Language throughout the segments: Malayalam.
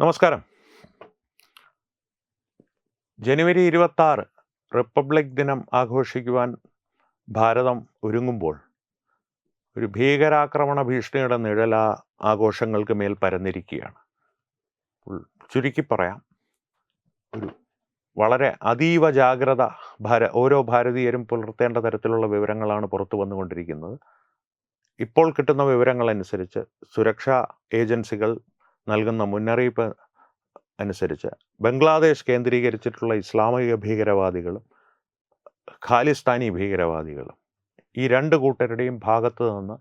നമസ്കാരം. ജനുവരി 26 റിപ്പബ്ലിക് ദിനം ആഘോഷിക്കുവാൻ ഭാരതം ഒരുങ്ങുമ്പോൾ ഒരു ഭീകരാക്രമണ ഭീഷണിയുടെ നിഴൽ ആ ആഘോഷങ്ങൾക്ക് മേൽ പരന്നിരിക്കുകയാണ്. ചുരുക്കി പറയാം, ഒരു വളരെ അതീവ ജാഗ്രത ഓരോ ഭാരതീയരും പുലർത്തേണ്ട തരത്തിലുള്ള വിവരങ്ങളാണ് പുറത്തു വന്നുകൊണ്ടിരിക്കുന്നത്. ഇപ്പോൾ കിട്ടുന്ന വിവരങ്ങളനുസരിച്ച് സുരക്ഷാ ഏജൻസികൾ നൽകുന്ന മുന്നറിയിപ്പ് അനുസരിച്ച് ബംഗ്ലാദേശ് കേന്ദ്രീകരിച്ചിട്ടുള്ള ഇസ്ലാമിക ഭീകരവാദികളും ഖാലിസ്ഥാനി ഭീകരവാദികളും ഈ രണ്ട് കൂട്ടരുടെയും ഭാഗത്തു നിന്ന്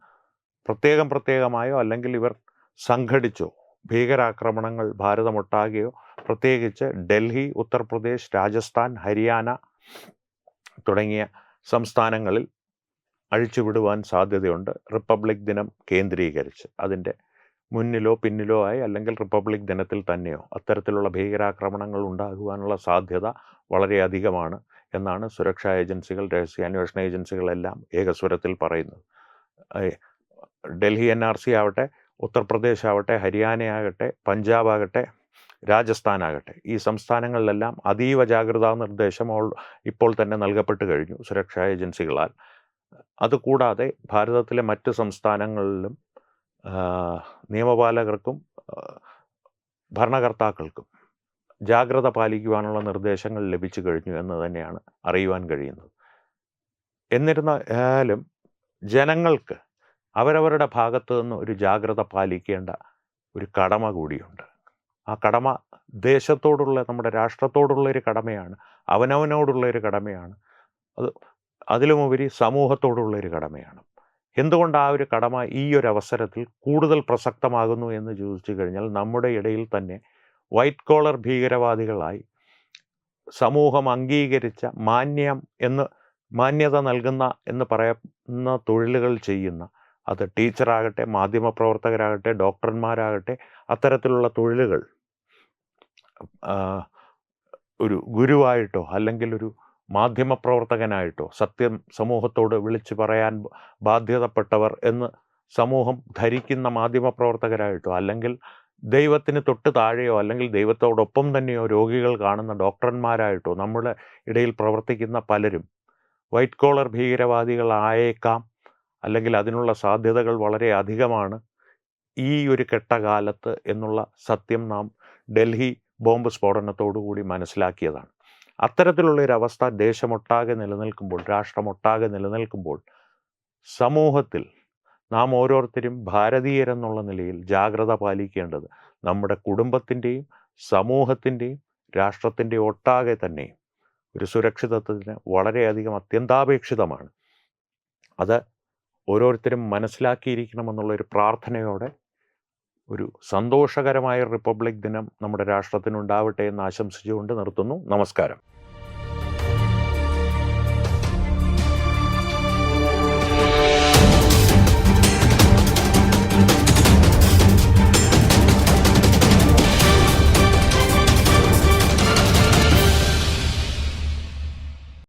പ്രത്യേകമായോ അല്ലെങ്കിൽ ഇവർ സംഘടിച്ചോ ഭീകരാക്രമണങ്ങൾ ഭാരതമൊട്ടാകെയോ പ്രത്യേകിച്ച് ഡൽഹി, ഉത്തർപ്രദേശ്, രാജസ്ഥാൻ, ഹരിയാന തുടങ്ങിയ സംസ്ഥാനങ്ങളിൽ അഴിച്ചുവിടുവാൻ സാധ്യതയുണ്ട്. റിപ്പബ്ലിക് ദിനം കേന്ദ്രീകരിച്ച് അതിൻ്റെ മുന്നിലോ പിന്നിലോ ആയി അല്ലെങ്കിൽ റിപ്പബ്ലിക് ദിനത്തിൽ തന്നെയോ അത്തരത്തിലുള്ള ഭീകരാക്രമണങ്ങൾ ഉണ്ടാകുവാനുള്ള സാധ്യത വളരെ അധികമാണ് എന്നാണ് സുരക്ഷാ ഏജൻസികൾ, രഹസ്യാന്വേഷണ ഏജൻസികളെല്ലാം ഏകസ്വരത്തിൽ പറയുന്നത്. ഡൽഹി NRC ആവട്ടെ, ഉത്തർപ്രദേശ് ആവട്ടെ, ഹരിയാന ആകട്ടെ, പഞ്ചാബ് ആകട്ടെ, രാജസ്ഥാൻ ആകട്ടെ, ഈ സംസ്ഥാനങ്ങളിലെല്ലാം അതീവ ജാഗ്രതാ നിർദ്ദേശം ഇപ്പോൾ തന്നെ നൽകപ്പെട്ട് കഴിഞ്ഞു സുരക്ഷാ ഏജൻസികളാൽ. അതുകൂടാതെ ഭാരതത്തിലെ മറ്റ് സംസ്ഥാനങ്ങളിലും നിയമപാലകർക്കും ഭരണകർത്താക്കൾക്കും ജാഗ്രത പാലിക്കുവാനുള്ള നിർദ്ദേശങ്ങൾ ലഭിച്ചു കഴിഞ്ഞു എന്ന് തന്നെയാണ് അറിയുവാൻ കഴിയുന്നത്. എന്നിരുന്നാലും ജനങ്ങൾക്ക് അവരവരുടെ ഭാഗത്തു നിന്ന് ഒരു ജാഗ്രത പാലിക്കേണ്ട ഒരു കടമ കൂടിയുണ്ട്. ആ കടമ ദേശത്തോടുള്ള, നമ്മുടെ രാഷ്ട്രത്തോടുള്ള ഒരു കടമയാണ്, അവനവനോടുള്ള ഒരു കടമയാണ്. അതിലുമുപരി സമൂഹത്തോടുള്ള ഒരു കടമയാണ്. എന്തുകൊണ്ട് ആ ഒരു കടമ ഈ ഒരു അവസരത്തിൽ കൂടുതൽ പ്രസക്തമാകുന്നു എന്ന് ചോദിച്ചു കഴിഞ്ഞാൽ, നമ്മുടെ ഇടയിൽ തന്നെ വൈറ്റ് കോളർ ഭീകരവാദികളായി സമൂഹം അംഗീകരിച്ച മാന്യത നൽകുന്ന എന്ന് പറയുന്ന തൊഴിലുകൾ ചെയ്യുന്ന, അത് ടീച്ചറാകട്ടെ, മാധ്യമപ്രവർത്തകരാകട്ടെ, ഡോക്ടർമാരാകട്ടെ, അത്തരത്തിലുള്ള തൊഴിലുകൾ ഒരു ഗുരുവായിട്ടോ അല്ലെങ്കിൽ ഒരു മാധ്യമപ്രവർത്തകനായിട്ടോ സത്യം സമൂഹത്തോട് വിളിച്ചു പറയാൻ ബാധ്യതപ്പെട്ടവർ എന്ന് സമൂഹം ധരിക്കുന്ന മാധ്യമപ്രവർത്തകരായിട്ടോ അല്ലെങ്കിൽ ദൈവത്തിന് തൊട്ട് താഴെയോ അല്ലെങ്കിൽ ദൈവത്തോടൊപ്പം തന്നെയോ രോഗികൾ കാണുന്ന ഡോക്ടർമാരായിട്ടോ നമ്മുടെ ഇടയിൽ പ്രവർത്തിക്കുന്ന പലരും വൈറ്റ് കോളർ ഭീകരവാദികളായേക്കാം, അല്ലെങ്കിൽ അതിനുള്ള സാധ്യതകൾ വളരെ അധികമാണ് ഈ ഒരു കെട്ടകാലത്ത് എന്നുള്ള സത്യം നാം ഡൽഹി ബോംബ് സ്ഫോടനത്തോടുകൂടി മനസ്സിലാക്കിയതാണ്. അത്തരത്തിലുള്ളൊരവസ്ഥ ദേശമൊട്ടാകെ നിലനിൽക്കുമ്പോൾ, രാഷ്ട്രമൊട്ടാകെ നിലനിൽക്കുമ്പോൾ, സമൂഹത്തിൽ നാം ഓരോരുത്തരും ഭാരതീയരെന്നുള്ള നിലയിൽ ജാഗ്രത പാലിക്കേണ്ടത് നമ്മുടെ കുടുംബത്തിൻ്റെയും സമൂഹത്തിൻ്റെയും രാഷ്ട്രത്തിൻ്റെയും ഒട്ടാകെ തന്നെയും ഒരു സുരക്ഷിതത്വത്തിന് വളരെയധികം അത്യന്താപേക്ഷിതമാണ്. അത് ഓരോരുത്തരും മനസ്സിലാക്കിയിരിക്കണമെന്നുള്ളൊരു പ്രാർത്ഥനയോടെ ഒരു സന്തോഷകരമായ റിപ്പബ്ലിക് ദിനം നമ്മുടെ രാഷ്ട്രത്തിനുണ്ടാവട്ടെ എന്ന് ആശംസിച്ചുകൊണ്ട് നിർത്തുന്നു. നമസ്കാരം.